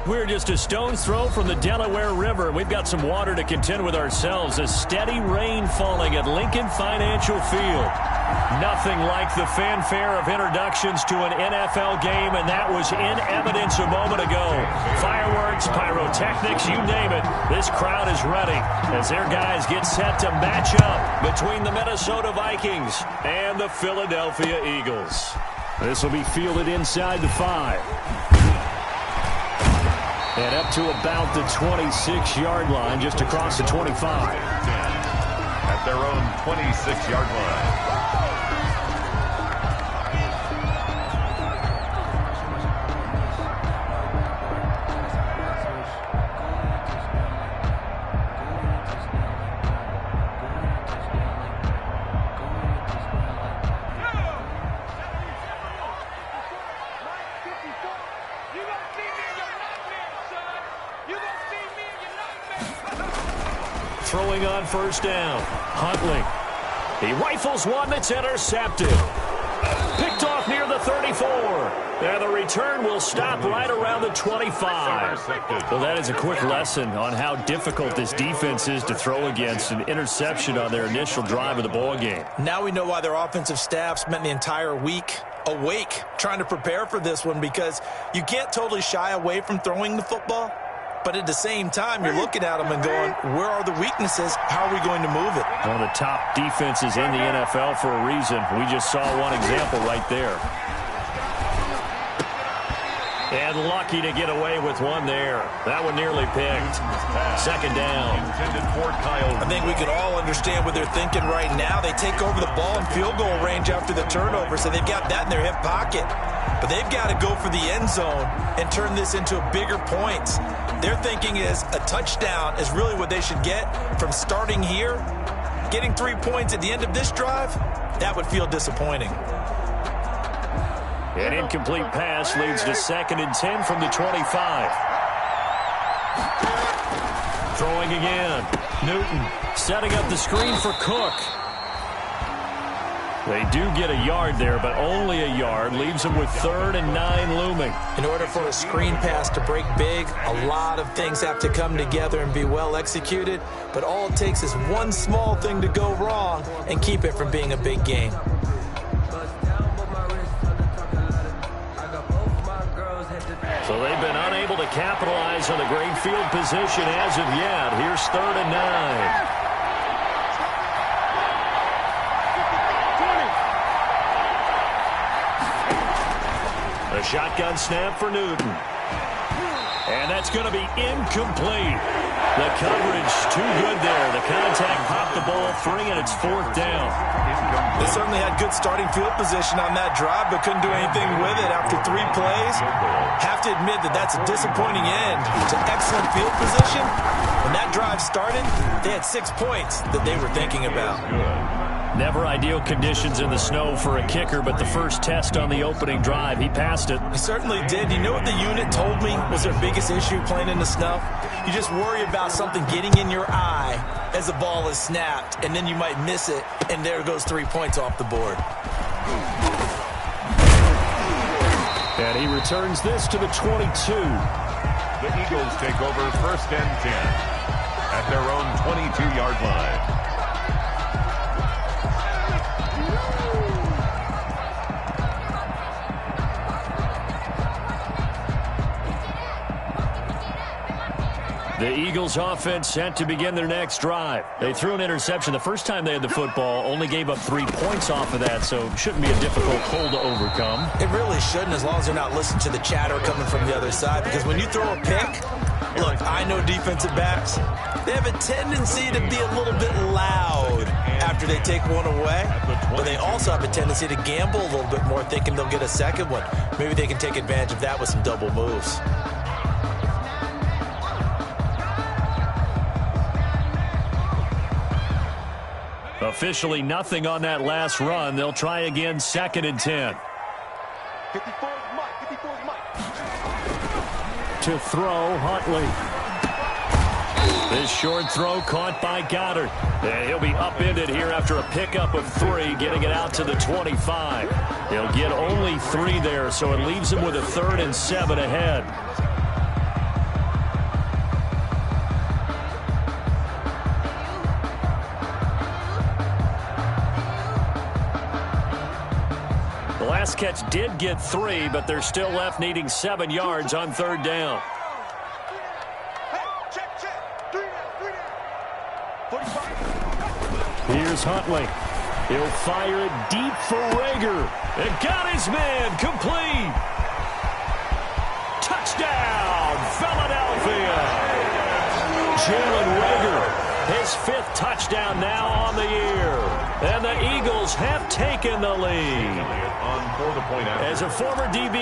We're just a stone's throw from the Delaware River. We've got some water to contend with ourselves. A steady rain falling at Lincoln Financial Field. Nothing like the fanfare of introductions to an NFL game, and that was in evidence a moment ago. Fireworks, pyrotechnics, you name it. This crowd is ready as their guys get set to match up between the Minnesota Vikings and the Philadelphia Eagles. This will be fielded inside the 5. And up to about the 26-yard line, just across the 25. At their own 26-yard line. Throwing on first down. Huntley. He rifles one that's intercepted. Picked off near the 34. And the return will stop right around the 25. Well, that is a quick lesson on how difficult this defense is to throw against. An interception on their initial drive of the ball game. Now we know why their offensive staff spent the entire week awake trying to prepare for this one, because you can't totally shy away from throwing the football. But at the same time, you're looking at them and going, where are the weaknesses? How are we going to move it? One of the top defenses in the NFL for a reason. We just saw one example right there. And lucky to get away with one there. That one nearly picked. Second down. I think we can all understand what they're thinking right now. They take over the ball in field goal range after the turnover, so they've got that in their hip pocket. But they've got to go for the end zone and turn this into bigger points. Their thinking is a touchdown is really what they should get from starting here. Getting 3 points at the end of this drive, that would feel disappointing. An incomplete pass leads to 2nd and 10 from the 25. Throwing again. Newton setting up the screen for Cook. They do get a yard there, but only a yard. Leaves them with 3rd and 9 looming. In order for a screen pass to break big, a lot of things have to come together and be well executed. But all it takes is one small thing to go wrong and keep it from being a big game. So they've been unable to capitalize on the great field position as of yet. Here's 3rd and 9. A shotgun snap for Newton. And that's going to be incomplete. The coverage too good there. The contact popped the ball free, and it's 4th down. They certainly had good starting field position on that drive, but couldn't do anything with it after 3 plays. Have to admit that that's a disappointing end to excellent field position. When that drive started, they had 6 points that they were thinking about. Never ideal conditions in the snow for a kicker, but the first test on the opening drive, he passed it. He certainly did. You know what the unit told me was their biggest issue playing in the snow? You just worry about something getting in your eye as the ball is snapped, and then you might miss it, and there goes 3 points off the board. And he returns this to the 22. The Eagles take over 1st and 10 at their own 22-yard line. The Eagles offense set to begin their next drive. They threw an interception the first time they had the football, only gave up 3 points off of that, so shouldn't be a difficult hole to overcome. It really shouldn't, as long as they're not listening to the chatter coming from the other side, because when you throw a pick, look, I know defensive backs, they have a tendency to be a little bit loud after they take one away, but they also have a tendency to gamble a little bit more, thinking they'll get a second one. Maybe they can take advantage of that with some double moves. Officially nothing on that last run. They'll try again, 2nd and 10. To throw, Huntley. This short throw caught by Goddard. And he'll be upended here after a pickup of 3, getting it out to the 25. He'll get only 3 there, so it leaves him with a 3rd and 7 ahead. The last catch did get 3, but they're still left needing 7 yards on 3rd down. Here's Huntley. He'll fire it deep for Rager. And got his man complete. Touchdown, Philadelphia. Jalen Rager, his 5th touchdown now on the year. And the Eagles have taken the lead. As a former DB,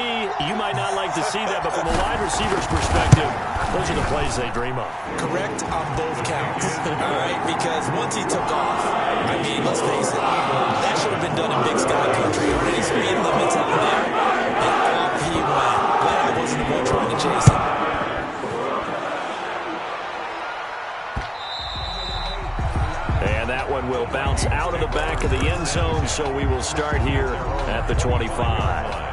you might not like to see that, but from a wide receiver's perspective, those are the plays they dream of. Correct on both counts. All right, because once he took off, I mean, let's face it, that should have been done in Big Sky Country. Already speed limits out there, and off he went. Glad I wasn't the one trying to chase him. And that one will bounce out of the back of the end zone, so we will start here at the 25.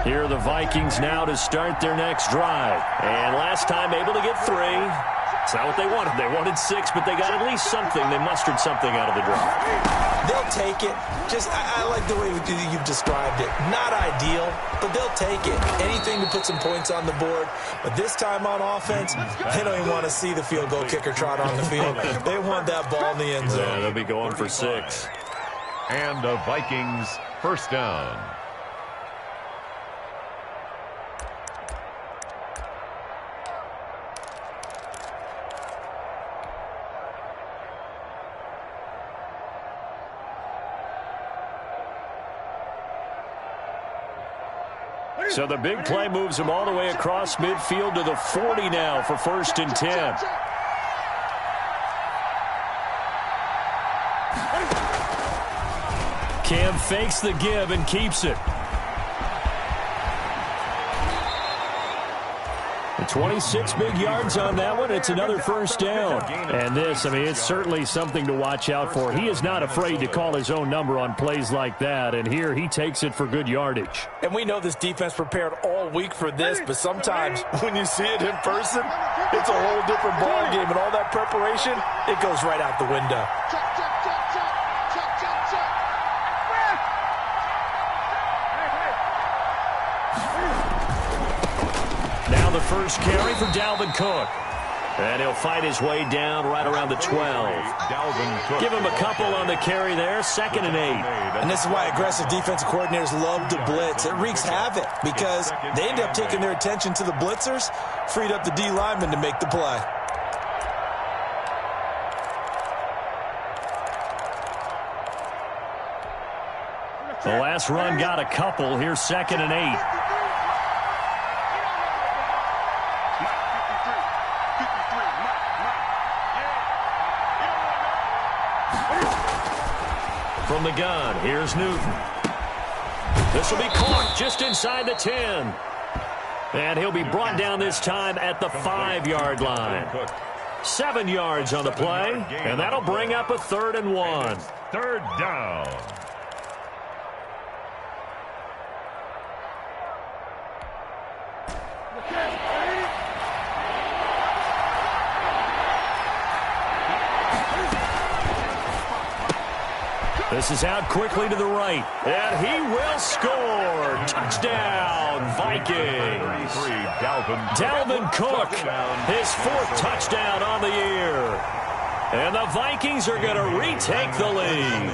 Here are the Vikings now to start their next drive. And last time able to get 3. It's not what they wanted. They wanted 6, but they got at least something. They mustered something out of the drive. They'll take it. Just, I like the way you've described it. Not ideal, but they'll take it. Anything to put some points on the board. But this time on offense, they don't even want to see the field goal kicker trot on the field. They want that ball in the end zone. Yeah, they'll be going for 6. And the Vikings first down. So the big play moves him all the way across midfield to the 40 now for 1st and 10. Cam fakes the give and keeps it. The 26 big yards on that one. It's another 1st down. And this, I mean, it's certainly something to watch out for. He is not afraid to call his own number on plays like that. And here he takes it for good yardage. And we know this defense prepared all week for this, but sometimes when you see it in person, it's a whole different ball game. And all that preparation, it goes right out the window. Now the first carry for Dalvin Cook. And he'll fight his way down right around the 12. Give him a couple on the carry there, 2nd and 8. And this is why aggressive defensive coordinators love to blitz. It wreaks havoc because they end up taking their attention to the blitzers, freed up the D lineman to make the play. The last run got a couple. Here's 2nd and 8. From the gun, here's Newton. This will be caught just inside the 10. And he'll be brought down this time at the 5-yard line. 7 yards on the play, and that'll bring up a 3rd and 1. 3rd down. This is out quickly to the right, and he will score. Touchdown, Vikings. Dalvin Cook, his 4th touchdown on the year. And the Vikings are going to retake the lead.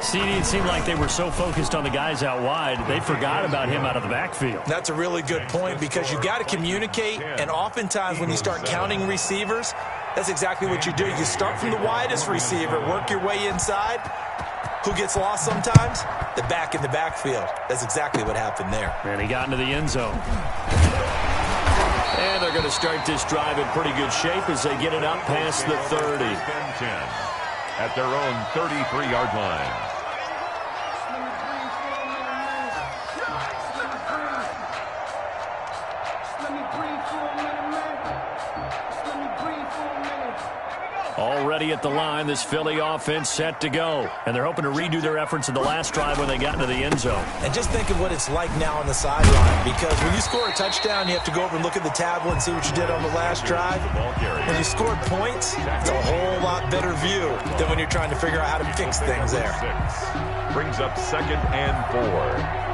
CD, it seemed like they were so focused on the guys out wide, they forgot about him out of the backfield. That's a really good point because you got to communicate, and oftentimes when you start counting receivers, that's exactly what you do. You start from the widest receiver, work your way inside. Who gets lost sometimes? The back in the backfield. That's exactly what happened there. And he got into the end zone. And they're going to start this drive in pretty good shape as they get it up past the 30. At their own 33-yard line. ready at the line. This Philly offense set to go. And they're hoping to redo their efforts in the last drive when they got into the end zone. And just think of what it's like now on the sideline, because when you score a touchdown, you have to go over and look at the tablet and see what you did on the last drive. When you scored points, it's a whole lot better view than when you're trying to figure out how to fix things there. Brings up 2nd and 4.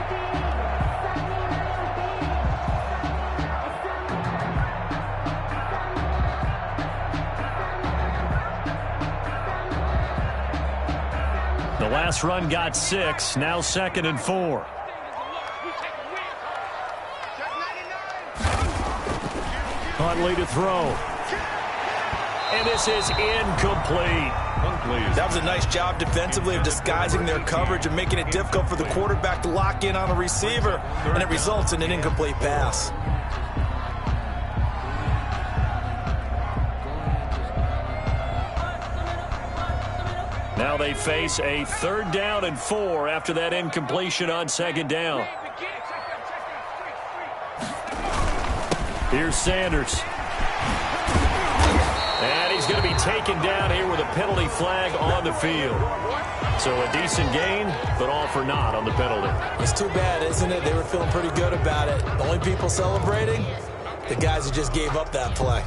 The last run got 6. Now 2nd and 4. Huntley to throw. And this is incomplete. That was a nice job defensively of disguising their coverage and making it difficult for the quarterback to lock in on a receiver, and it results in an incomplete pass. Now they face a 3rd down and 4 after that incompletion on 2nd down. Here's Sanders. And he's going to be taken down here with a penalty flag on the field. So a decent gain, but all for naught on the penalty. It's too bad, isn't it? They were feeling pretty good about it. The only people celebrating, the guys who just gave up that play.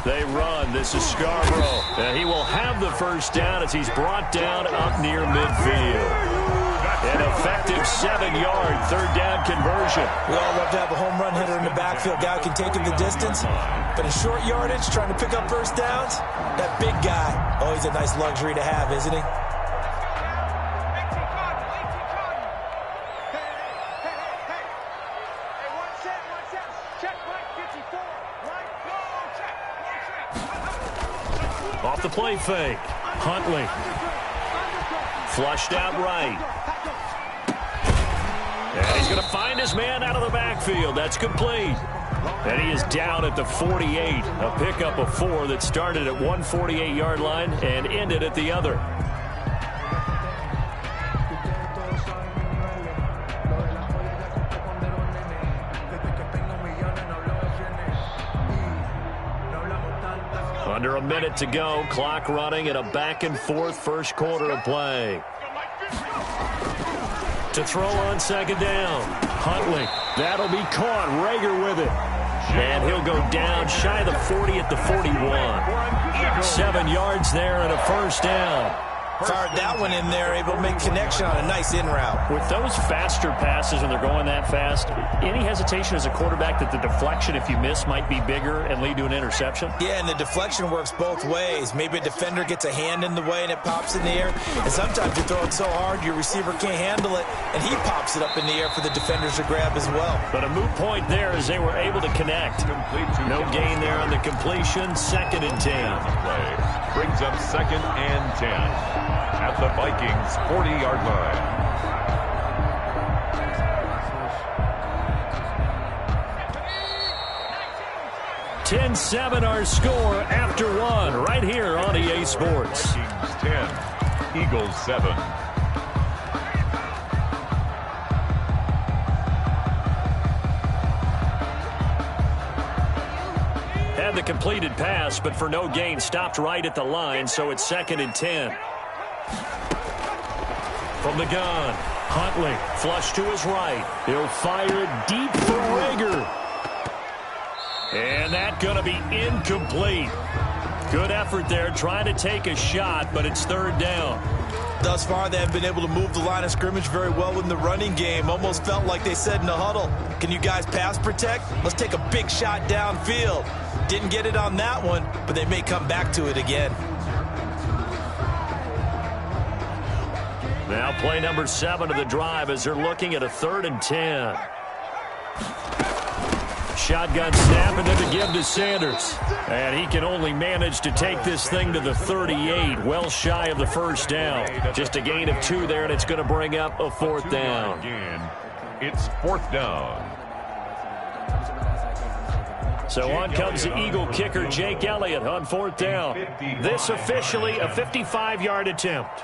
They run. This is Scarborough. And he will have the first down as he's brought down up near midfield. An effective 7-yard 3rd down conversion. We all love to have a home run hitter in the backfield, guy who can take it the distance. But in short yardage, trying to pick up first downs, that big guy, always a nice luxury to have, isn't he? Off the play fake. Huntley. Flushed out right. And he's going to find his man out of the backfield. That's complete. And he is down at the 48. A pickup of 4 that started at 148-yard line and ended at the other. Under a minute to go, clock running at a back-and-forth first quarter of play. To throw on 2nd down. Huntley. That'll be caught. Rager with it. And he'll go down shy of the 40 at the 41. 7 yards there and a first down. Fired that one in there, able to make connection on a nice in route. With those faster passes when they're going that fast, any hesitation as a quarterback that the deflection, if you miss, might be bigger and lead to an interception? Yeah, and the deflection works both ways. Maybe a defender gets a hand in the way and it pops in the air. And sometimes you throw it so hard your receiver can't handle it, and he pops it up in the air for the defenders to grab as well. But a moot point there as they were able to connect. No gain there on the completion. 2nd and 10. Brings up 2nd and 10. At the Vikings' 40-yard line. (10-7) our score after 1 right here on EA Sports. Vikings 10, Eagles 7. Had the completed pass, but for no gain, stopped right at the line, so it's 2nd and 10. From the gun, Huntley, flush to his right. He'll fire it deep for Rager. And that's going to be incomplete. Good effort there, trying to take a shot, but it's 3rd down. Thus far, they have been able to move the line of scrimmage very well in the running game. Almost felt like they said in the huddle, can you guys pass protect? Let's take a big shot downfield. Didn't get it on that one, but they may come back to it again. Now play number 7 of the drive as they're looking at a 3rd and 10. Shotgun snap and then to give to Sanders. And he can only manage to take this thing to the 38, well shy of the first down. Just a gain of 2 there, and it's going to bring up a 4th down. It's 4th down. So on comes the Eagle kicker, Jake Elliott, on 4th down. This officially a 55-yard attempt.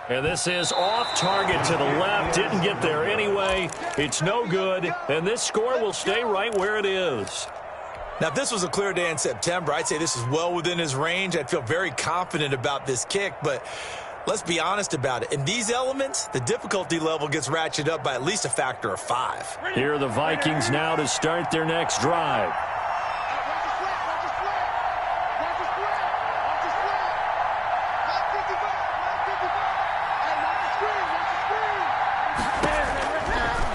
And this is off target to the left. Didn't get there anyway. It's no good. And this score will stay right where it is. Now, if this was a clear day in September, I'd say this is well within his range. I'd feel very confident about this kick, but let's be honest about it. In these elements, the difficulty level gets ratcheted up by at least a factor of 5. Here are the Vikings now to start their next drive.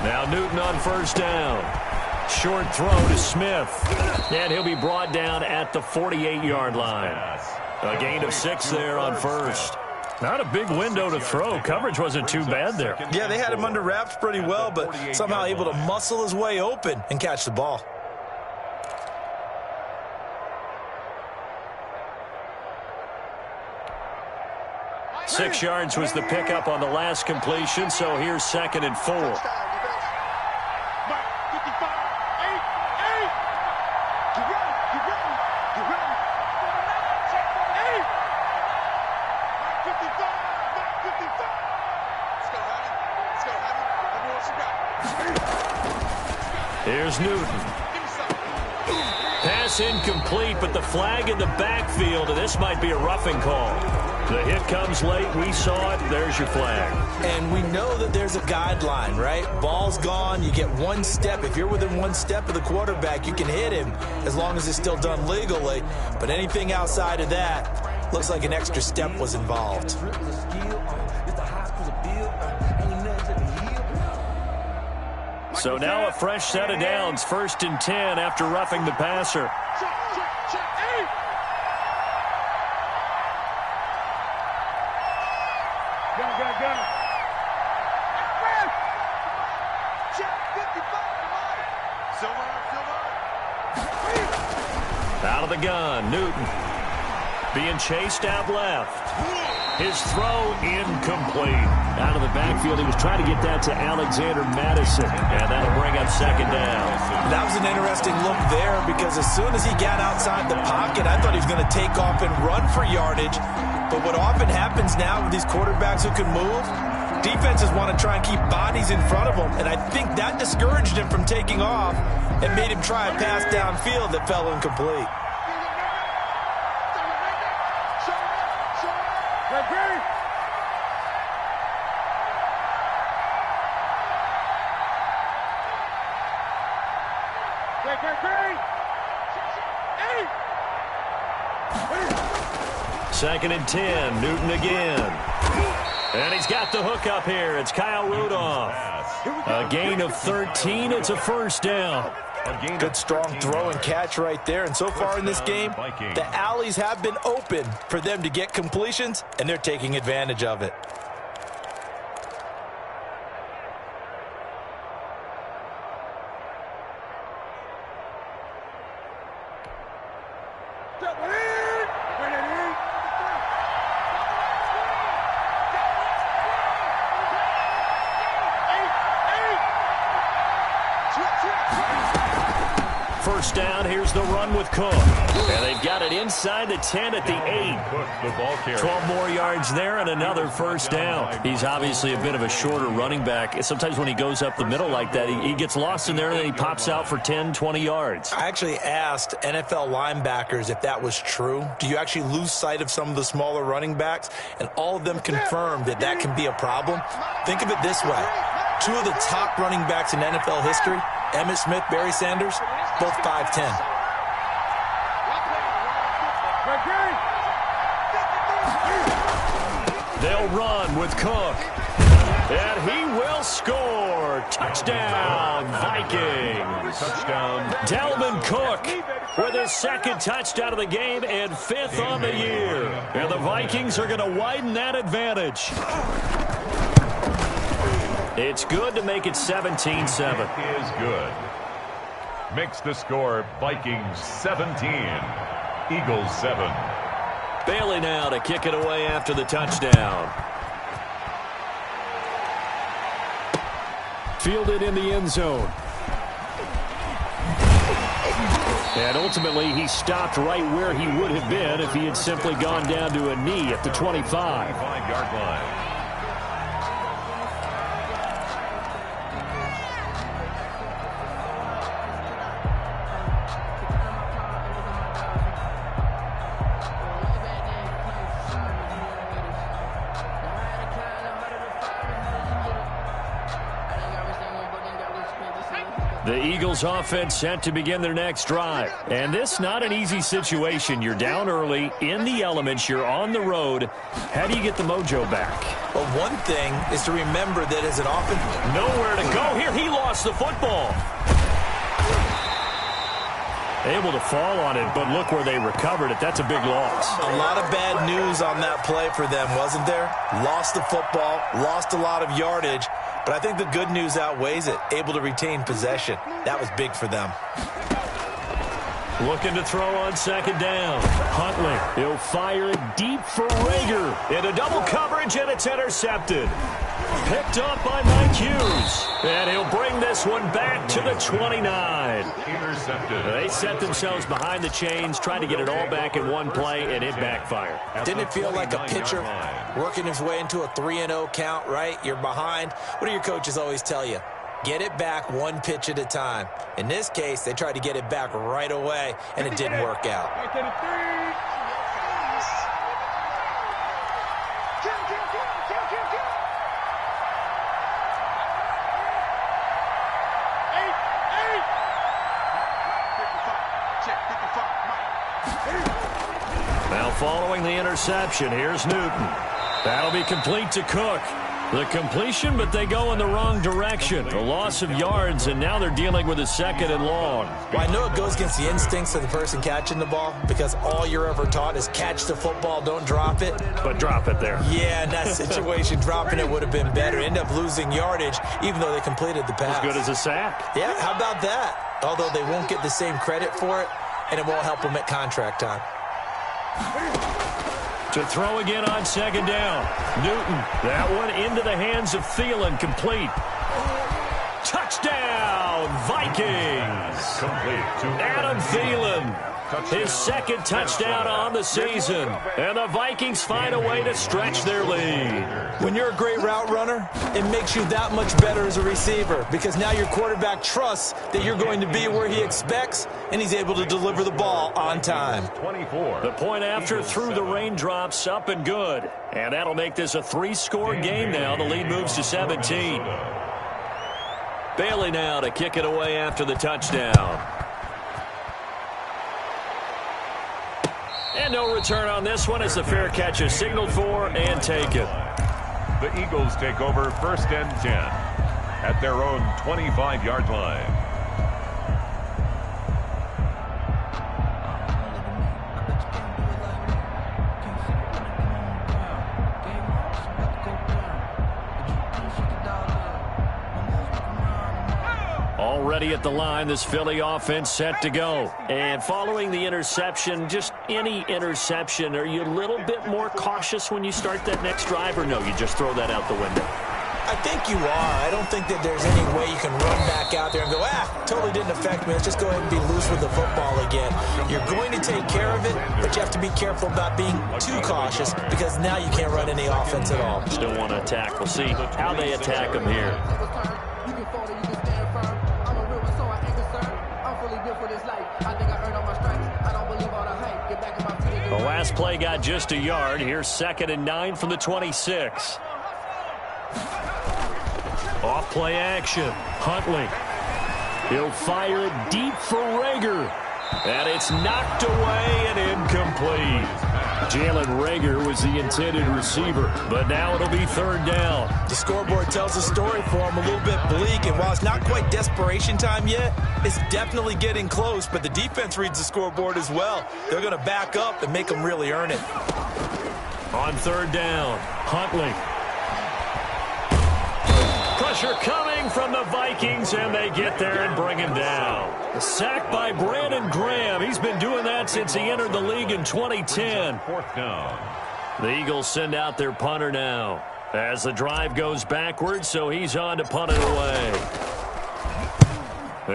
Now Newton on 1st down. Short throw to Smith. And he'll be brought down at the 48-yard line. A gain of 6 there on 1st. Not a big window to throw. Coverage wasn't too bad there. Yeah, they had him under wraps pretty well, but somehow able to muscle his way open and catch the ball. Six yards was the pickup on the last completion, so here's 2nd and 4. Here's Newton. Pass incomplete, but the flag in the backfield, and this might be a roughing call. The hit comes late. We saw it. There's your flag. And we know that there's a guideline, right? Ball's gone. You get 1 step. If you're within 1 step of the quarterback, you can hit him as long as it's still done legally. But anything outside of that, looks like an extra step was involved. So now a fresh set of downs, 1st and 10 after roughing the passer. Out of the gun, Newton being chased out left. His throw incomplete. Out of the backfield, he was trying to get that to Alexander Madison, and that'll bring up 2nd down. That was an interesting look there because as soon as he got outside the pocket, I thought he was going to take off and run for yardage. But what often happens now with these quarterbacks who can move, defenses want to try and keep bodies in front of them, and I think that discouraged him from taking off and made him try a pass downfield that fell incomplete. Second and 10, Newton again. And he's got the hook up here. It's Kyle Rudolph. A gain of 13. It's a 1st down. Good strong throw and catch right there. And so far in this game, the alleys have been open for them to get completions, and they're taking advantage of it. First down, here's the run with Cook. And they've got it inside the 10 at the 8. 12 more yards there and another 1st down. He's obviously a bit of a shorter running back. Sometimes when he goes up the middle like that, he gets lost in there and then he pops out for 10, 20 yards. I actually asked NFL linebackers if that was true. Do you actually lose sight of some of the smaller running backs? And all of them confirmed that that can be a problem. Think of it this way. 2 of the top running backs in NFL history, Emmitt Smith, Barry Sanders, both 5'10". They'll run with Cook. And he will score. Touchdown, Vikings. Touchdown. Dalvin Cook with his 2nd touchdown of the game and 5th on the year. And the Vikings are going to widen that advantage. It's good to make it 17-7. Is good. Makes the score Vikings 17, Eagles 7. Bailey now to kick it away after the touchdown. fielded in the end zone. And ultimately, he stopped right where he would have been if he had simply gone down to a knee at the 25. 25-yard line. The Eagles offense set to begin their next drive. And this not an easy situation. You're down early, in the elements, you're on the road. How do you get the mojo back? Well, one thing is to remember that as an offense, nowhere to go here. He lost the football. Able to fall on it, but look where they recovered it. That's a big loss. A lot of bad news on that play for them, wasn't there? Lost the football, lost a lot of yardage. But I think the good news outweighs it. Able to retain possession. That was big for them. Looking to throw on second down. Huntley, he'll fire it deep for Rager. Into double coverage, and it's intercepted. Picked up by Mike Hughes. And he'll bring this one back to the 29. Intercepted. They set themselves behind the chains, trying to get it all back in one play, and it backfired. Didn't it feel like a pitcher working his way into a 3-0 count, right? You're behind. What do your coaches always tell you? Get it back one pitch at a time. In this case, they tried to get it back right away, and it didn't work out. Now following the interception, here's Newton. That'll be complete to Cook. The completion, but they go in the wrong direction. A loss of yards, and now they're dealing with a second and long. Well, I know it goes against the instincts of the person catching the ball because all you're ever taught is catch the football, don't drop it. But drop it there. Yeah, in that situation, dropping it would have been better. End up losing yardage, even though they completed the pass. As good as a sack. Yeah, how about that? Although they won't get the same credit for it, and it won't help them at contract time. To throw again on second down. Newton, that one into the hands of Thielen, complete. Touchdown, Vikings. Complete to Adam Thielen. His second touchdown on the season. And the Vikings find a way to stretch their lead. When you're a great route runner, it makes you that much better as a receiver because now your quarterback trusts that you're going to be where he expects, and he's able to deliver the ball on time. 24. The point after through the raindrops, up and good. And that'll make this a 3-score game now. The lead moves to 17. Bailey now to kick it away after the touchdown. And no return on this one as the fair catch is signaled for and taken. The Eagles take over 1st and 10 at their own 25-yard line. Already at the line, this Philly offense set to go. And following the interception, just any interception, are you a little bit more cautious when you start that next drive, or no, you just throw that out the window? I think you are. I don't think that there's any way you can run back out there and go, totally didn't affect me. Let's just go ahead and be loose with the football again. You're going to take care of it, but you have to be careful about being too cautious because now you can't run any offense at all. Still want to attack. We'll see how they attack them here. The last play got just a yard. Here's 2nd and 9 from the 26. Off play action. Huntley. He'll fire it deep for Rager. And it's knocked away and incomplete. Jalen Rager was the intended receiver, but now it'll be 3rd down. The scoreboard tells a story for him, a little bit bleak, and while it's not quite desperation time yet, it's definitely getting close, but the defense reads the scoreboard as well. They're going to back up and make them really earn it. On 3rd down, Huntley. Pressure coming from the Vikings, and they get there and bring him down. A sack by Brandon Graham. He's been doing that since he entered the league in 2010. 4th down. The Eagles send out their punter now. As the drive goes backwards, so he's on to punt it away.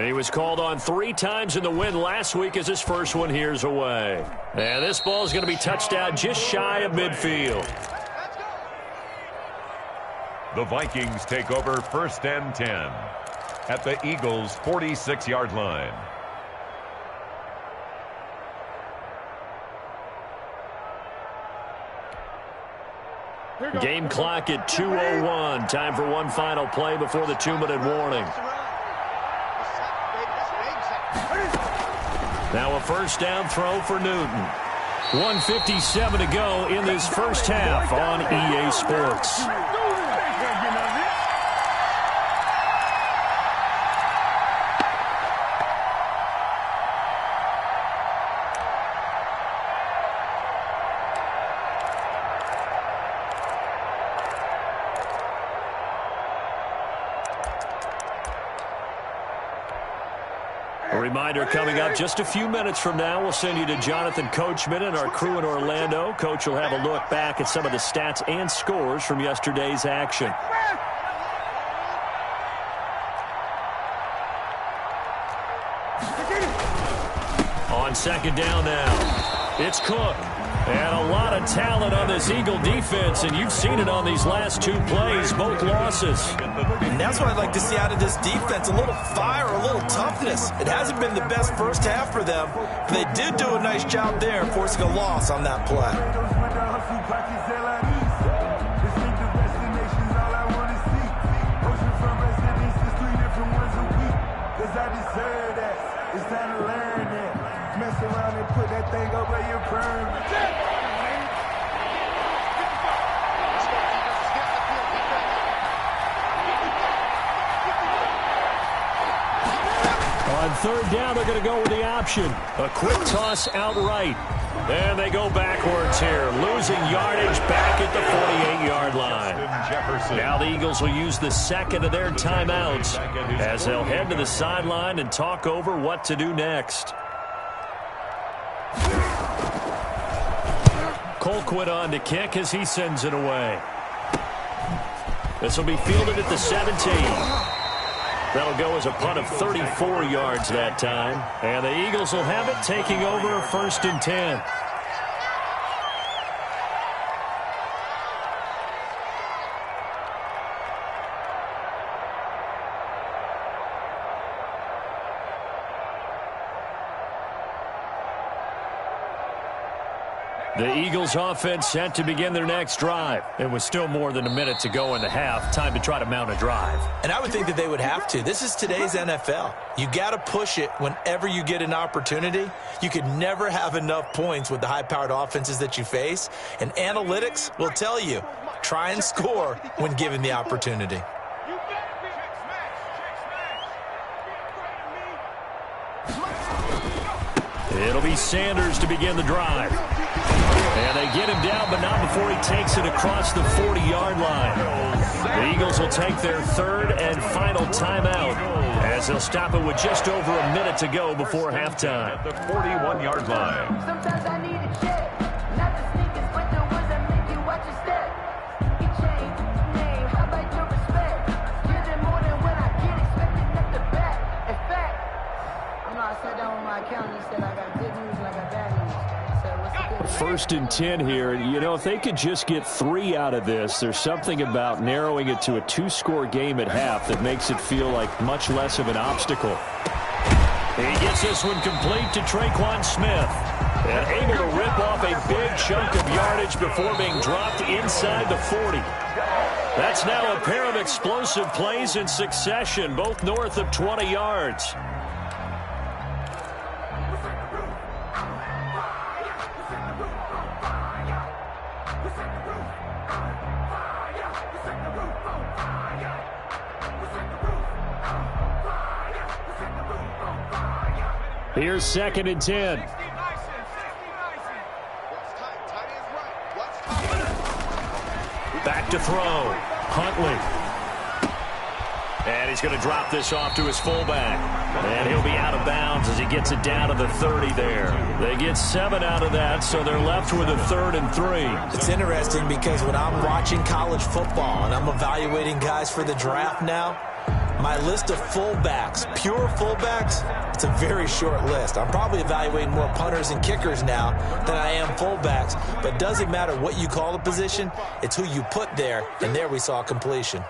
He was called on 3 times in the win last week as his first one here's away. And this ball is going to be touched out just shy of midfield. The Vikings take over 1st and 10 at the Eagles' 46-yard line. Game clock at 2:01. Time for one final play before the 2-minute warning. Now a first down throw for Newton. 1:57 to go in this first half on EA Sports. Reminder coming up just a few minutes from now. We'll send you to Jonathan Coachman and our crew in Orlando. Coach will have a look back at some of the stats and scores from yesterday's action. On second down now, it's Cook. And a lot of talent on this Eagle defense, and you've seen it on these last 2 plays, both losses. And that's what I'd like to see out of this defense, a little fire, a little toughness. It hasn't been the best first half for them, but they did do a nice job there, forcing a loss on that play. Around and put that thing over your perm. On third down, they're going to go with the option. A quick toss outright. And they go backwards here, losing yardage back at the 48-yard line. Now the Eagles will use the second of their timeouts as they'll head to the sideline and talk over what to do next. Colquitt on to kick as he sends it away. This will be fielded at the 17. That'll go as a punt of 34 yards that time. And the Eagles will have it, taking over 1st and 10. The Eagles offense set to begin their next drive. It was still more than a minute to go in the half. Time to try to mount a drive. And I would think that they would have to. This is today's NFL. You got to push it whenever you get an opportunity. You could never have enough points with the high-powered offenses that you face. And analytics will tell you, try and score when given the opportunity. It'll be Sanders to begin the drive. And they get him down, but not before he takes it across the 40-yard line. The Eagles will take their 3rd and final timeout as they'll stop it with just over a minute to go before halftime. At the 41-yard line. Sometimes I need a check. Not the sneakers, but the ones that make you watch your step. Your chain, name, how about your respect? Give them more than when I get expected at the back. In fact, I sat down with my accountant and said I got good news and I got bad news. First and 10 here. You know, if they could just get 3 out of this, there's something about narrowing it to a 2-score game at half that makes it feel like much less of an obstacle. He gets this one complete to Traquan Smith. And able to rip off a big chunk of yardage before being dropped inside the 40. That's now a pair of explosive plays in succession, both north of 20 yards. Here's 2nd and 10. Back to throw. Huntley. And he's going to drop this off to his fullback. And he'll be out of of bounds as he gets it down to the 30 there. They get 7 out of that, so they're left with a 3rd and 3. It's interesting because when I'm watching college football and I'm evaluating guys for the draft now, my list of fullbacks, pure fullbacks, it's a very short list. I'm probably evaluating more punters and kickers now than I am fullbacks, but it doesn't matter what you call the position, it's who you put there, and there we saw completion.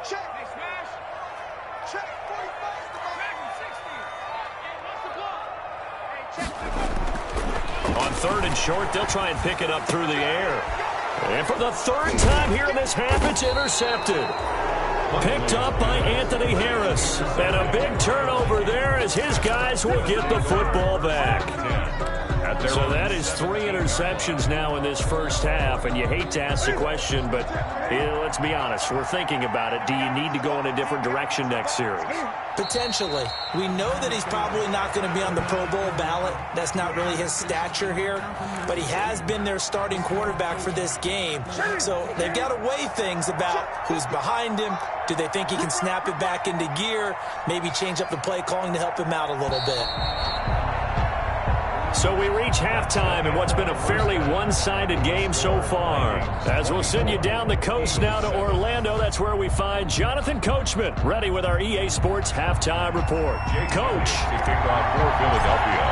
On 3rd and short, they'll try and pick it up through the air. And for the 3rd time here in this half, it's intercepted. Picked up by Anthony Harris. And a big turnover there as his guys will get the football back. So that is 3 interceptions now in this first half. And you hate to ask the question, but let's be honest. We're thinking about it. Do you need to go in a different direction next series? Potentially. We know that he's probably not going to be on the Pro Bowl ballot. That's not really his stature here. But he has been their starting quarterback for this game. So they've got to weigh things about who's behind him. Do they think he can snap it back into gear? Maybe change up the play calling to help him out a little bit. So we reach halftime in what's been a fairly one-sided game so far. As we'll send you down the coast now to Orlando, that's where we find Jonathan Coachman, ready with our EA Sports Halftime Report. Coach. Kickoff for Philadelphia.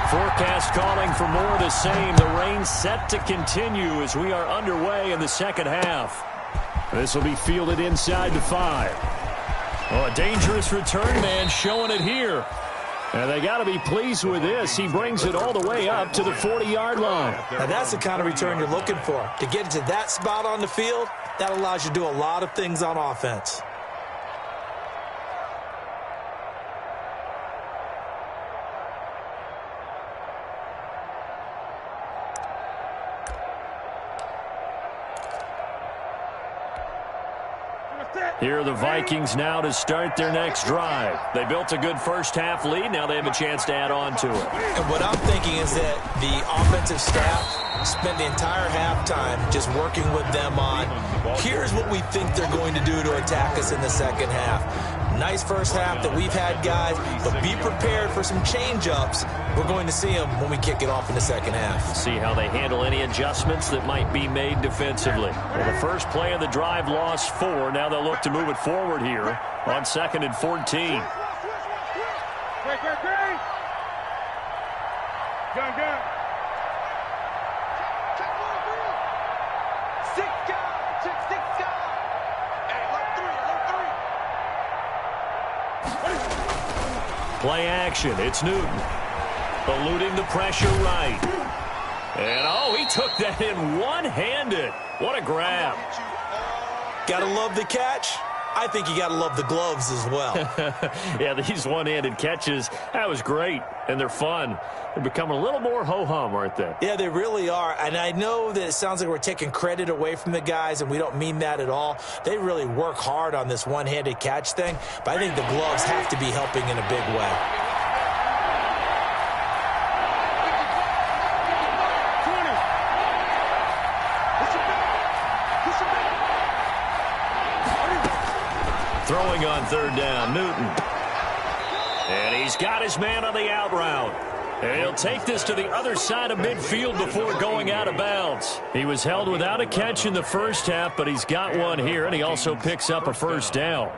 Forecast calling for more of the same. The rain set to continue as we are underway in the second half. This will be fielded inside the 5. Oh, a dangerous return man showing it here. And they got to be pleased with this. He brings it all the way up to the 40-yard line. Now that's the kind of return you're looking for. To get it to that spot on the field, that allows you to do a lot of things on offense. Here are the Vikings now to start their next drive. They built a good first-half lead. Now they have a chance to add on to it. And what I'm thinking is that the offensive staff spent the entire halftime just working with them on, here's what we think they're going to do to attack us in the second half. Nice first half that we've had, guys, but be prepared for some change-ups. We're going to see them when we kick it off in the second half. See how they handle any adjustments that might be made defensively. Well, the first play of the drive lost 4. Now they'll look to move it forward here on 2nd and 14. Play action. It's Newton. Eluding the pressure right. And, oh, he took that in one-handed. What a grab. Gotta love the catch. I think you gotta love the gloves as well. Yeah, these one-handed catches, that was great. And they're fun. They're becoming a little more ho-hum, aren't they? Yeah, they really are. And I know that it sounds like we're taking credit away from the guys, and we don't mean that at all. They really work hard on this one-handed catch thing, but I think the gloves have to be helping in a big way. Throwing on 3rd down, Newton. And he's got his man on the out route. And he'll take this to the other side of midfield before going out of bounds. He was held without a catch in the first half, but he's got one here, and he also picks up a first down.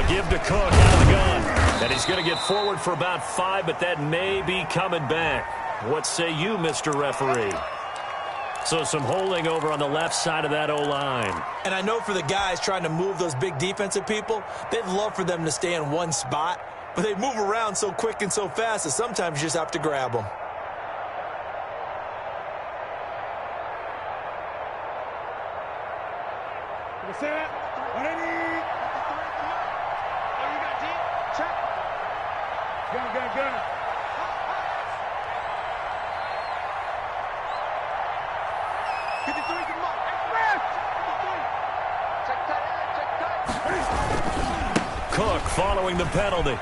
Give to Cook out of the gun. And he's going to get forward for about 5, but that may be coming back. What say you, Mr. Referee? So some holding over on the left side of that O-line. And I know for the guys trying to move those big defensive people, they'd love for them to stay in one spot, but they move around so quick and so fast that sometimes you just have to grab them. Cook following the penalty.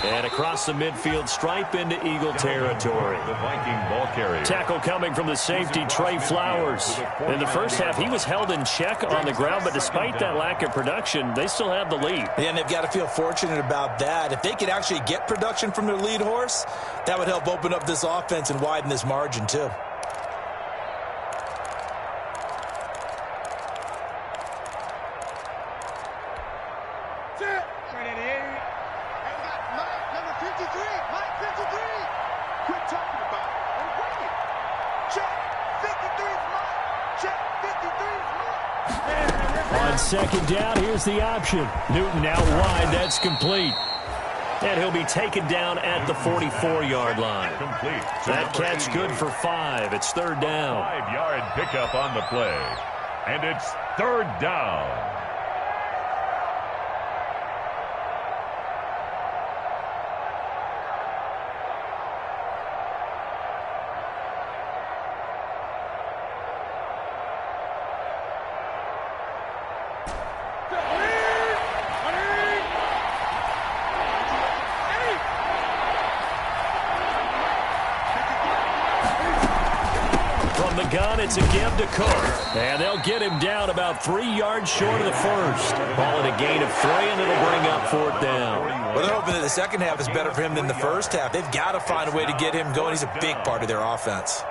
And across the midfield stripe into Eagle territory. The Viking ball carrier. Tackle coming from the safety, Trey Flowers. In the first half, he was held in check on the ground, but despite that lack of production, they still have the lead. Yeah, and they've got to feel fortunate about that. If they could actually get production from their lead horse, that would help open up this offense and widen this margin, too. On second down, here's the option. Newton out wide. That's complete. And he'll be taken down at the 44-yard line. Complete. That catch good for 5. It's third down. 5-yard pickup on the play. And it's third down. Gun, it's a give to Cook. And they'll get him down about 3 yards short of the first. Ball at a gain of 3, and it'll bring up fourth down. Well, they're hoping that the second half is better for him than the first half. They've got to find a way to get him going. He's a big part of their offense.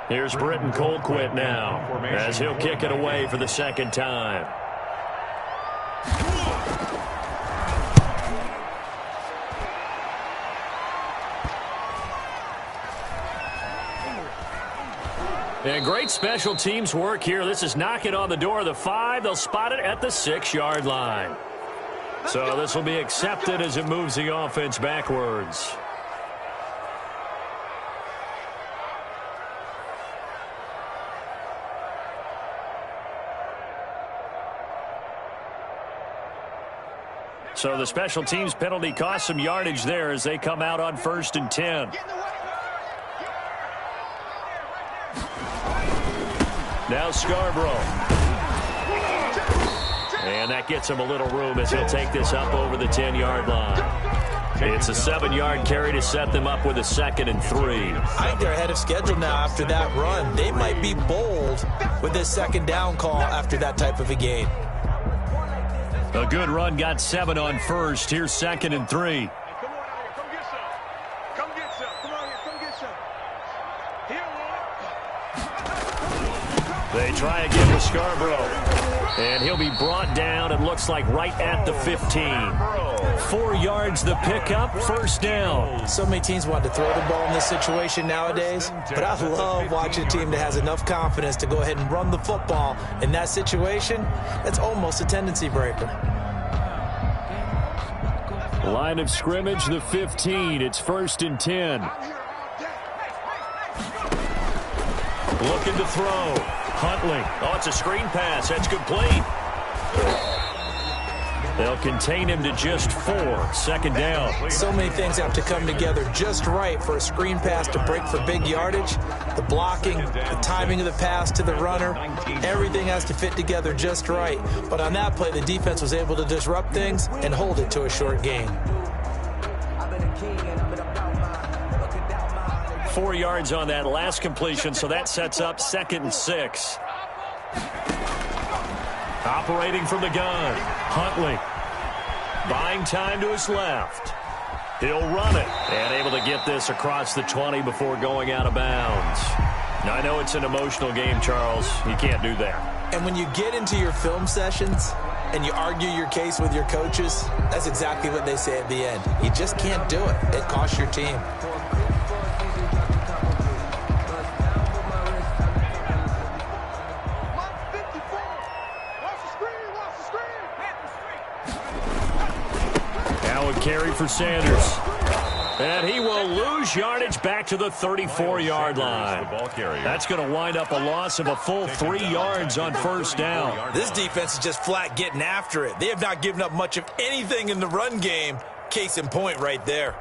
Here's Britton Colquitt now, as he'll kick it away for the second time. And great special teams work here. This is knocking on the door of the 5. They'll spot it at the 6-yard line. So this will be accepted as it moves the offense backwards. So the special teams penalty cost some yardage there as they come out on 1st and 10. Now Scarborough. And that gets him a little room as he'll take this up over the 10-yard line. It's a 7-yard carry to set them up with a 2nd and 3. I think they're ahead of schedule now after that run. They might be bold with this second down call after that type of a gain. A good run got 7 on 1st. Here's 2nd and 3. They try again with Scarborough. And he'll be brought down, it looks like, right at the 15. 4 yards the pickup, first down. So many teams want to throw the ball in this situation nowadays, but I love watching a team that has enough confidence to go ahead and run the football. In that situation, that's almost a tendency breaker. Line of scrimmage, the 15. It's 1st and 10. Looking to throw. Huntley. Oh, it's a screen pass. That's complete. They'll contain him to just 4. 2nd down. So many things have to come together just right for a screen pass to break for big yardage. The blocking, the timing of the pass to the runner, everything has to fit together just right. But on that play, the defense was able to disrupt things and hold it to a short gain. 4 yards on that last completion, so that sets up 2nd and 6. Operating from the gun, Huntley. Buying time to his left. He'll run it, and able to get this across the 20 before going out of bounds. Now, I know it's an emotional game, Charles. You can't do that. And when you get into your film sessions and you argue your case with your coaches, that's exactly what they say at the end. You just can't do it. It costs your team. Carry for Sanders. And he will lose yardage back to the 34-yard line. That's going to wind up a loss of a full 3 yards on 1st down. This defense is just flat getting after it. They have not given up much of anything in the run game. Case in point right there.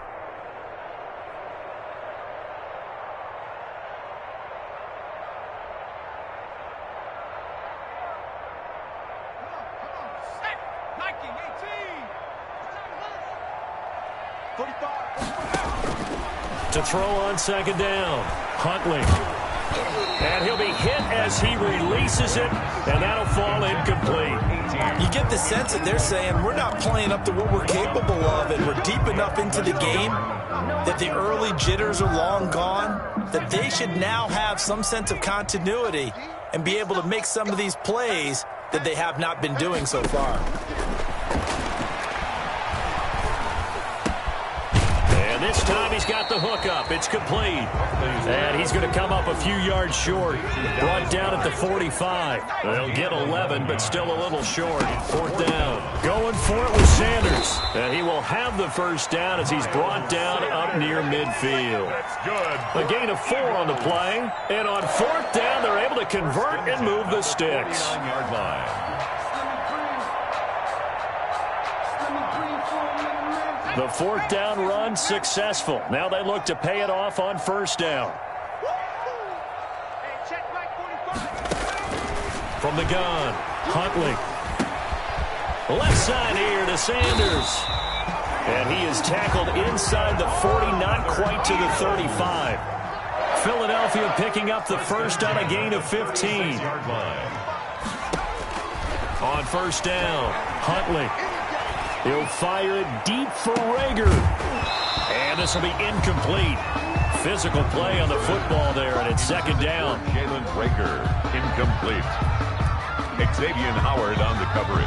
To throw on second down, Huntley. And he'll be hit as he releases it, and that'll fall incomplete. You get the sense that they're saying we're not playing up to what we're capable of, and we're deep enough into the game that the early jitters are long gone, that they should now have some sense of continuity and be able to make some of these plays that they have not been doing so far. And this time he's got the hook up. It's complete. And he's going to come up a few yards short. Brought down at the 45. They'll get 11, but still a little short. Fourth down. Going for it with Sanders. And he will have the first down as he's brought down up near midfield. That's good. A gain of 4 on the play. And on fourth down, they're able to convert and move the sticks. 9-yard line. The fourth down run successful. Now they look to pay it off on first down. From the gun, Huntley. Left side here to Sanders. And he is tackled inside the 40, not quite to the 35. Philadelphia picking up the first on a gain of 15. On first down, Huntley. He'll fire it deep for Rager. And this will be incomplete. Physical play on the football there, and it's second down. Jalen Rager, incomplete. Xavier Howard on the coverage.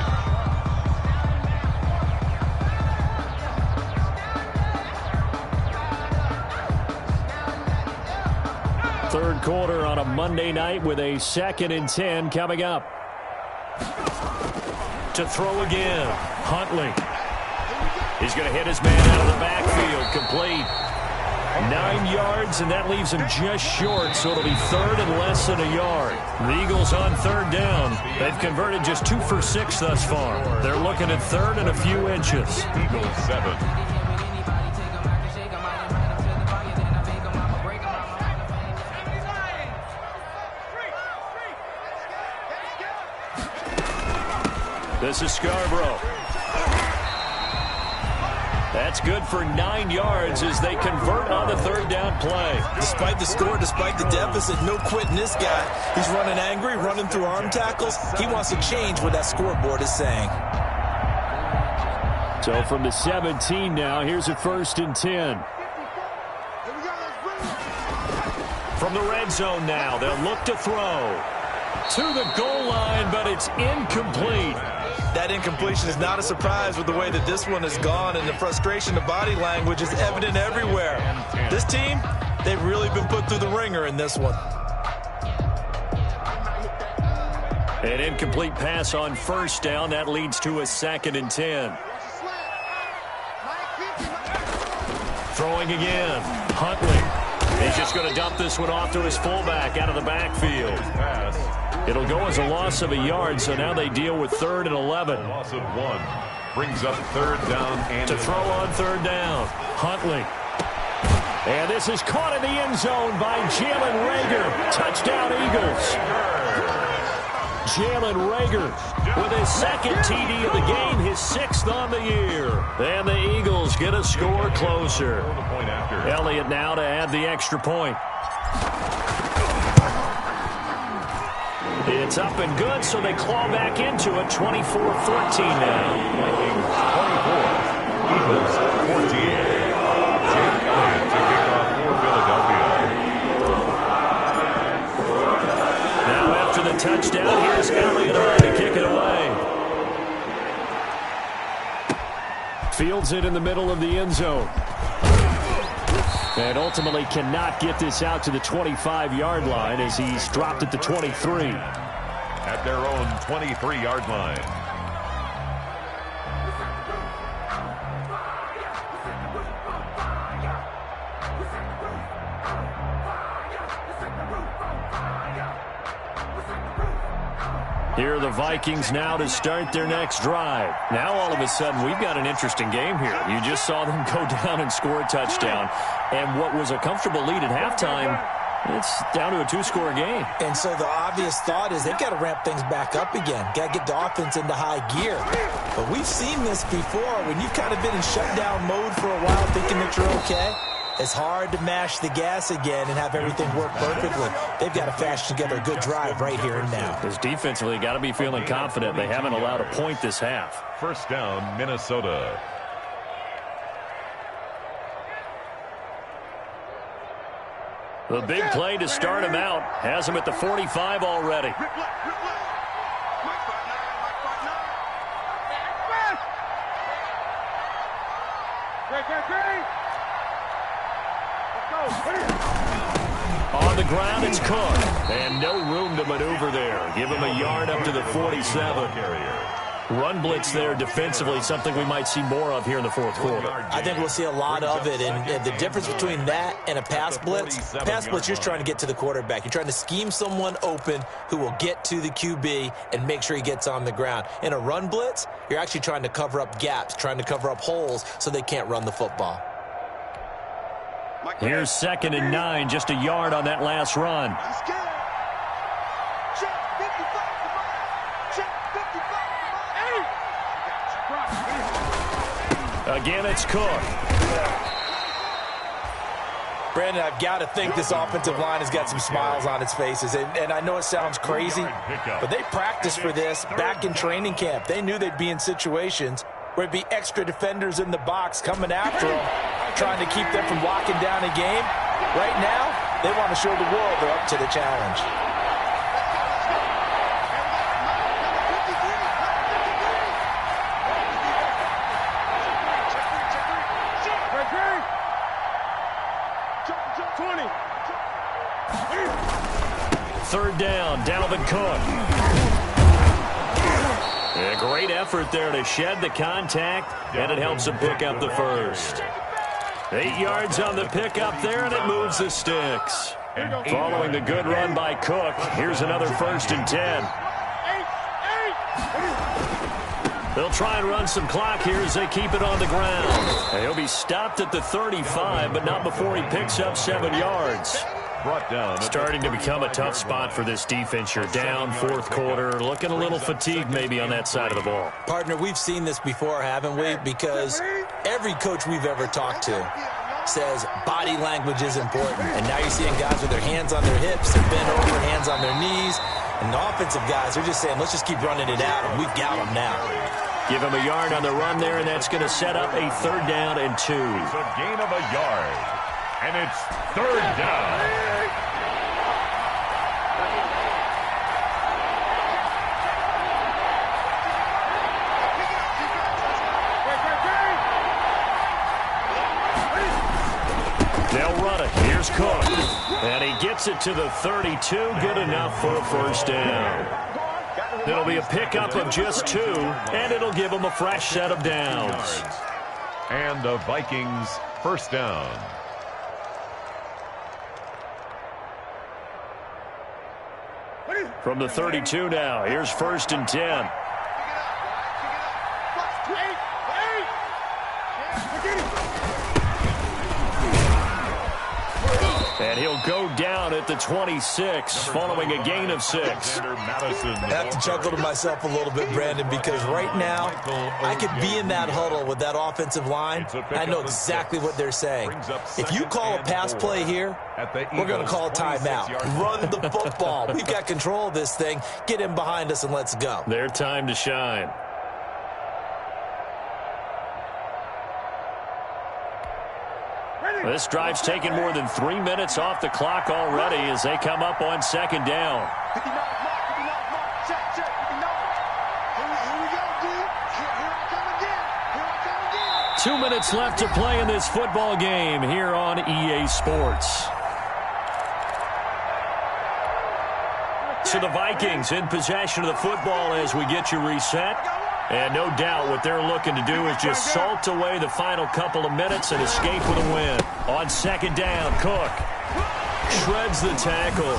Third quarter on a Monday night with a 2nd and 10 coming up. To throw again, Huntley. He's going to hit his man out of the backfield, complete. 9 yards, and that leaves him just short, so it'll be third and less than a yard. The Eagles on third down. They've converted just 2 for 6 thus far. They're looking at third and a few inches. Eagles 7. This is Scarborough. That's good for 9 yards as they convert on the third down play. Despite the score, despite the deficit, no quitting this guy. He's running angry, running through arm tackles. He wants to change what that scoreboard is saying. So from the 17 now, here's a 1st and 10. From the red zone now, they'll look to throw. To the goal line, but it's incomplete. That incompletion is not a surprise with the way that this one has gone, and the frustration of body language is evident everywhere. This team, they've really been put through the ringer in this one. An incomplete pass on first down. That leads to a 2nd and 10. Throwing again. Huntley. He's just going to dump this one off to his fullback out of the backfield. It'll go as a loss of a yard, so now they deal with 3rd and 11. Loss of 1 brings up third down and to throw on third down. Huntley. And this is caught in the end zone by Jalen Rager. Touchdown, Eagles. Jalen Rager with his 2nd TD of the game, his 6th on the year. And the Eagles get a score closer. Elliott now to add the extra point. It's up and good, so they claw back into it, 24-14 now. Eagles 14. Jake Elliott to kick off for Philadelphia. Now after the touchdown, here's Elliott on to kick it away. Fields it in the middle of the end zone. And ultimately cannot get this out to the 25-yard line as he's dropped at the 23. At their own 23-yard line. Here are the Vikings now to start their next drive. Now all of a sudden we've got an interesting game here. You just saw them go down and score a touchdown. And what was a comfortable lead at halftime It's down to a two-score game. And so the obvious thought is they've got to ramp things back up again. Got to get the offense into high gear. But we've seen this before. When you've kind of been in shutdown mode for a while thinking that you're okay, it's hard to mash the gas again and have everything work perfectly. They've got to fashion together a good drive right here and now. Because defensively, got to be feeling confident. They haven't allowed a point this half. First down, Minnesota. The big play to start him out. Has him at the 45 already. On the ground, it's Cook. And no room to maneuver there. Give him a yard up to the 47. Run blitz there defensively, something we might see more of here in the fourth quarter. I think we'll see a lot of it, and the difference between that and a pass blitz, you're just trying to get to the quarterback. You're trying to scheme someone open who will get to the QB and make sure he gets on the ground. In a run blitz, you're actually trying to cover up gaps, trying to cover up holes so they can't run the football. Here's 2nd and 9, just a yard on that last run. Again, it's Cook. Brandon, I've got to think this offensive line has got some smiles on its faces. And I know it sounds crazy, but they practiced for this back in training camp. They knew they'd be in situations where there'd be extra defenders in the box coming after them, trying to keep them from locking down a game. Right now, they want to show the world they're up to the challenge. Third down, Dalvin Cook. A great effort there to shed the contact, and it helps him pick up the first. 8 yards on the pickup there, and it moves the sticks. Following the good run by Cook, here's another 1st and 10. They'll try and run some clock here as they keep it on the ground. He'll be stopped at the 35, but not before he picks up 7 yards. Brought down. Starting to become a tough spot for this defense. You're down, fourth quarter, looking a little fatigued maybe on that side of the ball. Partner, we've seen this before, haven't we? Because every coach we've ever talked to says body language is important. And now you're seeing guys with their hands on their hips, they're bent over, hands on their knees. And the offensive guys are just saying, let's just keep running it out, and we've got them now. Give him a yard on the run there, and that's going to set up a 3rd down and 2. It's a gain of a yard. And it's 3rd down. They'll run it. Here's Cook. And he gets it to the 32. Good enough for a 1st down. It'll be a pickup of just 2, and it'll give them a fresh set of downs. And the Vikings 1st down. From the 32 now, here's 1st and 10. And he'll go down at the 26, following a gain of 6. I have to chuckle to myself a little bit, Brandon, because right now I could be in that huddle with that offensive line. I know exactly what they're saying. If you call a pass play here, we're going to call a timeout. Run the football. We've got control of this thing. Get in behind us and let's go. Their time to shine. This drive's taken more than 3 minutes off the clock already as they come up on 2nd down. 2 minutes left to play in this football game here on EA Sports. So the Vikings in possession of the football as we get you reset. And no doubt what they're looking to do is just salt away the final couple of minutes and escape with a win. On 2nd down, Cook shreds the tackle.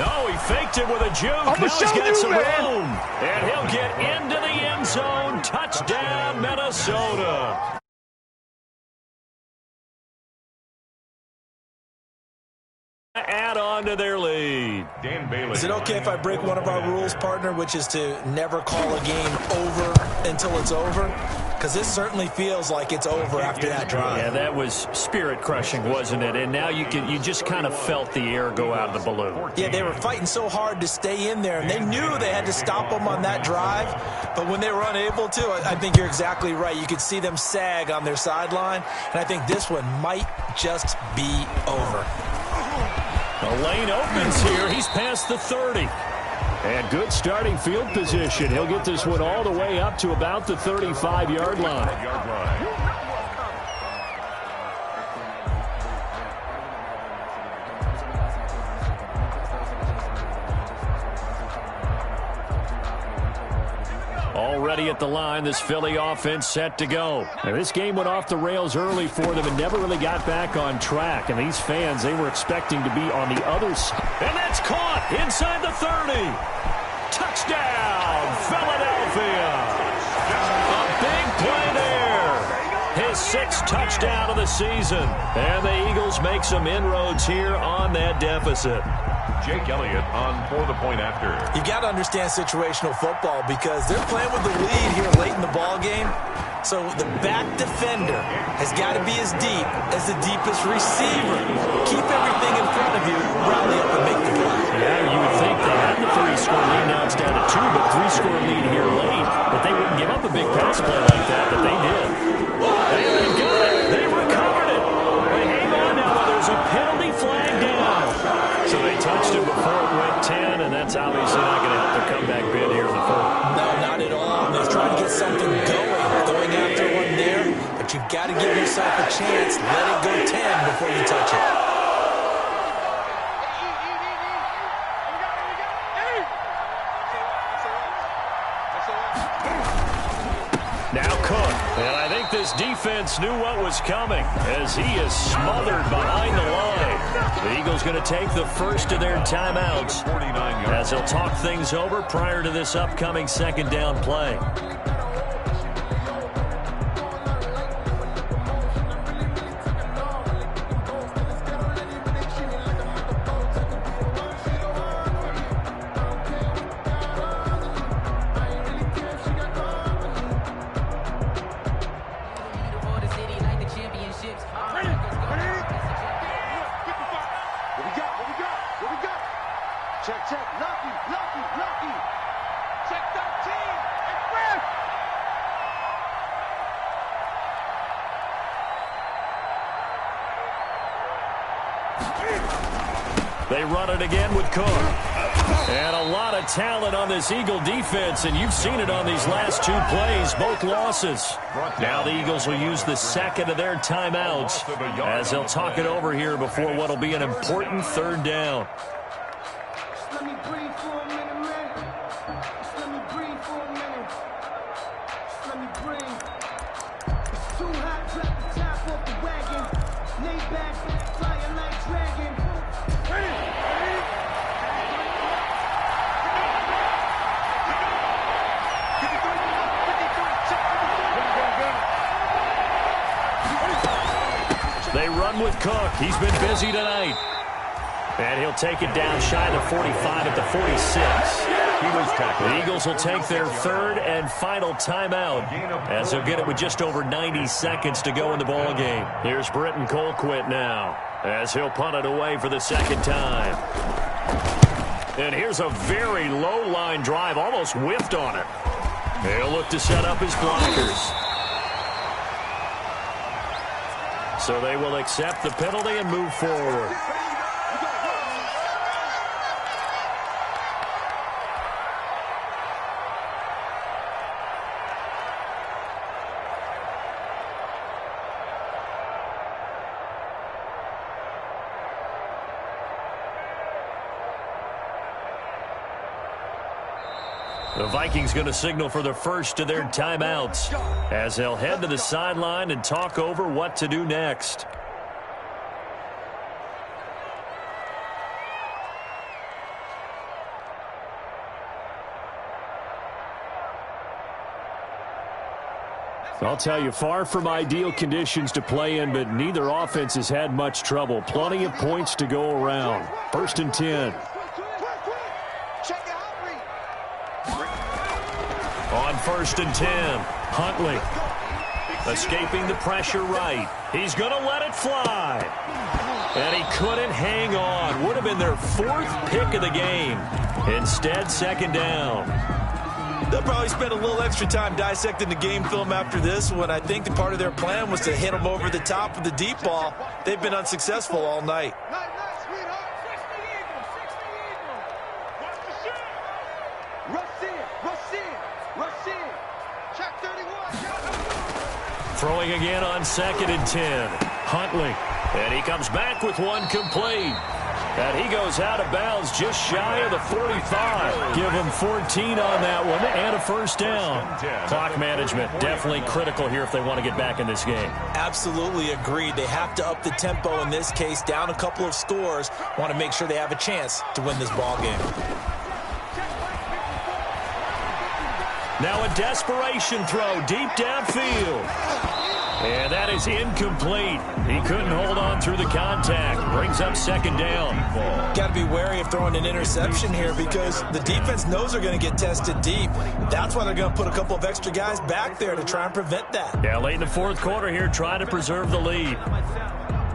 Oh, he faked it with a juke. Now he's got some room. And he'll get into the end zone. Touchdown, Minnesota. Add on to their lead. Dan Bailey. Is it okay if I break one of our rules, partner, which is to never call a game over until it's over? Because this certainly feels like it's over after that drive. Yeah, that was spirit-crushing, wasn't it? And now you just kind of felt the air go out of the balloon. Yeah, they were fighting so hard to stay in there, and they knew they had to stop them on that drive. But when they were unable to, I think you're exactly right. You could see them sag on their sideline, and I think this one might just be over. The lane opens here. He's past the 30. And good starting field position. He'll get this one all the way up to about the 35-yard line. Already at the line, this Philly offense set to go. Now, this game went off the rails early for them and never really got back on track. And these fans, they were expecting to be on the other side. And that's caught inside the 30. Touchdown, Philadelphia. A big play there. His 6th touchdown of the season. And the Eagles make some inroads here on that deficit. Jake Elliott on for the point after. You've got to understand situational football because they're playing with the lead here late in the ball game. So the back defender has got to be as deep as the deepest receiver. Keep everything in front of you, rally up and make the play. Yeah, you would think they had the 3-score lead. Now it's down to 2, but 3-score lead here late. But they wouldn't give up a big pass play like that, but they did. They got it. They recovered it. But hang on now, there's a penalty flag down. So they touched it before it went 10, and that's obviously not going to help their comeback bid here in the fourth. No, not at all. They're trying to get something going after one there, but you've got to give yourself a chance. Let it go 10 before you touch it. Now Cook, and I think this defense knew what was coming as he is smothered behind the line. The Eagles going to take the first of their timeouts as they'll talk things over prior to this upcoming 2nd down play. They run it again with Cook. And a lot of talent on this Eagle defense, and you've seen it on these last 2 plays, both losses. Now the Eagles will use the 2nd of their timeouts as they'll talk it over here before what will be an important 3rd down. Let me breathe for a minute, man. Just let me breathe for a minute. Just let me breathe. It's too hot, drop the top off the wagon. Lay back, fire like dragon. They run with Cook. He's been busy tonight. And he'll take it down shy of the 45 at the 46. He was tackled. The Eagles will take their 3rd and final timeout as they'll get it with just over 90 seconds to go in the ball game. Here's Britton Colquitt now as he'll punt it away for the 2nd time. And here's a very low line drive, almost whiffed on it. He'll look to set up his blockers. So they will accept the penalty and move forward. The Vikings going to signal for the first of their timeouts as they'll head to the sideline and talk over what to do next. I'll tell you, far from ideal conditions to play in, but neither offense has had much trouble. Plenty of points to go around. 1st and 10. On 1st and 10, Huntley escaping the pressure right. He's going to let it fly. And he couldn't hang on. Would have been their 4th pick of the game. Instead, 2nd down. They'll probably spend a little extra time dissecting the game film after this one. I think the part of their plan was to hit them over the top of the deep ball. They've been unsuccessful all night. Throwing again on 2nd and 10. Huntley. And he comes back with one complete. And he goes out of bounds just shy of the 45. Give him 14 on that one and a 1st down. Clock management definitely critical here if they want to get back in this game. Absolutely agreed. They have to up the tempo in this case, down a couple of scores. Want to make sure they have a chance to win this ball game. Now a desperation throw deep downfield. And that is incomplete. He couldn't hold on through the contact. Brings up 2nd down. Got to be wary of throwing an interception here because the defense knows they're going to get tested deep. That's why they're going to put a couple of extra guys back there to try and prevent that. Yeah, late in the 4th quarter here, trying to preserve the lead.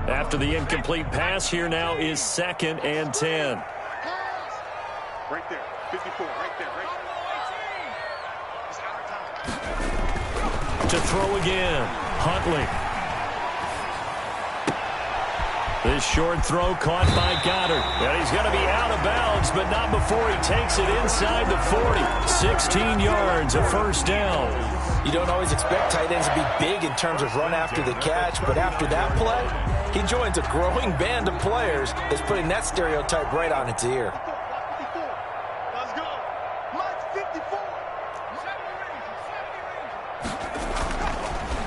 After the incomplete pass, here now is 2nd and 10. Right there, 54, right there, right there. To throw again, Huntley. This short throw caught by Goddard. And he's going to be out of bounds, but not before he takes it inside the 40. 16 yards, a 1st down. You don't always expect tight ends to be big in terms of run after the catch, but after that play, he joins a growing band of players that's putting that stereotype right on its ear. Let's go. Mike's 54.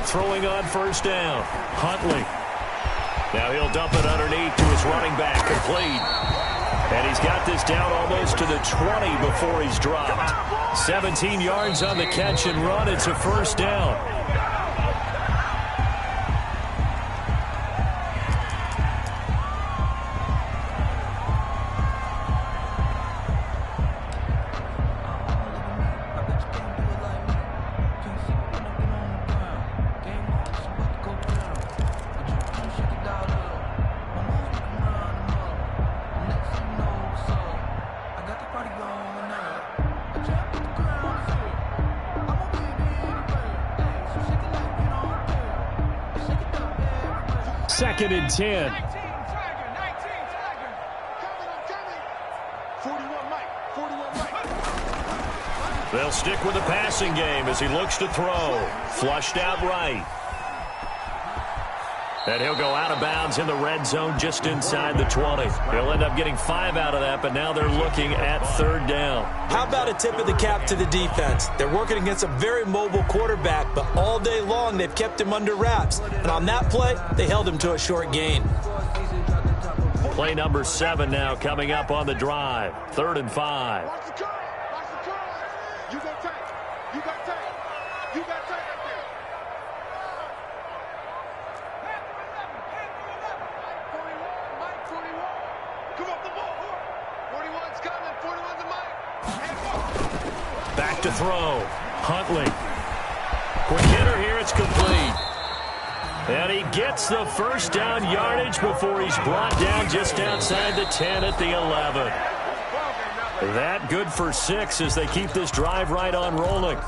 Throwing on 1st down, Huntley. Now he'll dump it underneath to his running back, complete. And he's got this down almost to the 20 before he's dropped. 17 yards on the catch and run. It's a 1st down. Second and 10. 41 Mike. 41 Mike. They'll stick with the passing game as he looks to throw. Flushed out right. And he'll go out of bounds in the red zone just inside the 20. He'll end up getting 5 out of that, but now they're looking at 3rd down. How about a tip of the cap to the defense? They're working against a very mobile quarterback, but all day long they've kept him under wraps. And on that play, they held him to a short gain. Play number 7 now coming up on the drive. 3rd and 5. Watch the curve. Watch the curve. You got tight. You got tight. You got tight up there. 41. Mike 41. Come up the ball. 41's coming. 41's the Mike. Back to throw. Huntley. Quick hitter here. It's complete. And he gets the 1st down yardage before he's brought down just outside the 10 at the 11. That good for 6 as they keep this drive right on rolling.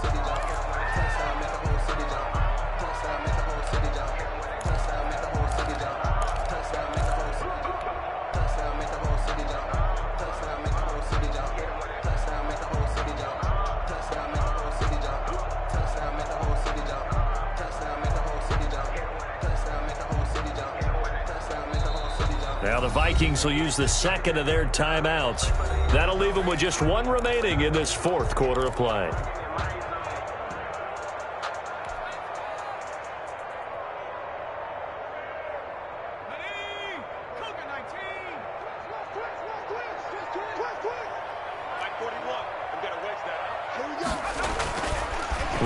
Now the Vikings will use the 2nd of their timeouts. That'll leave them with just 1 remaining in this 4th quarter of play.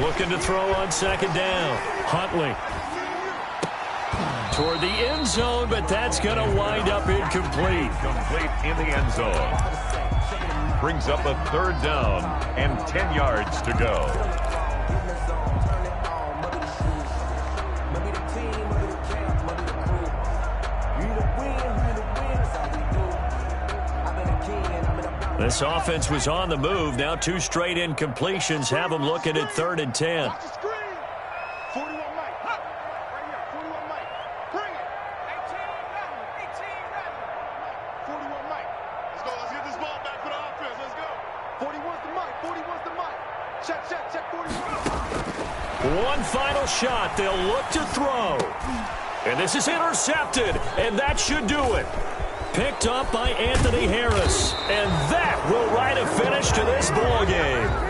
Looking to throw on second down. Huntley. Toward the end zone, but that's going to wind up incomplete. Complete in the end zone. Brings up a third down and 10 yards to go. This offense was on the move. Now 2 straight incompletions have them looking at 3rd and 10. Watch the screen. 41 Mike. Right here. 41 Mike. Bring it. 41 Mike. Let's go. Let's get this ball back for the offense. Let's go. 41's the Mike. 41's the Mike. Check 41. One final shot. They'll look to throw. And this is intercepted. And that should do it. Picked up by Anthony Harris. And that will write a finish to this ball game.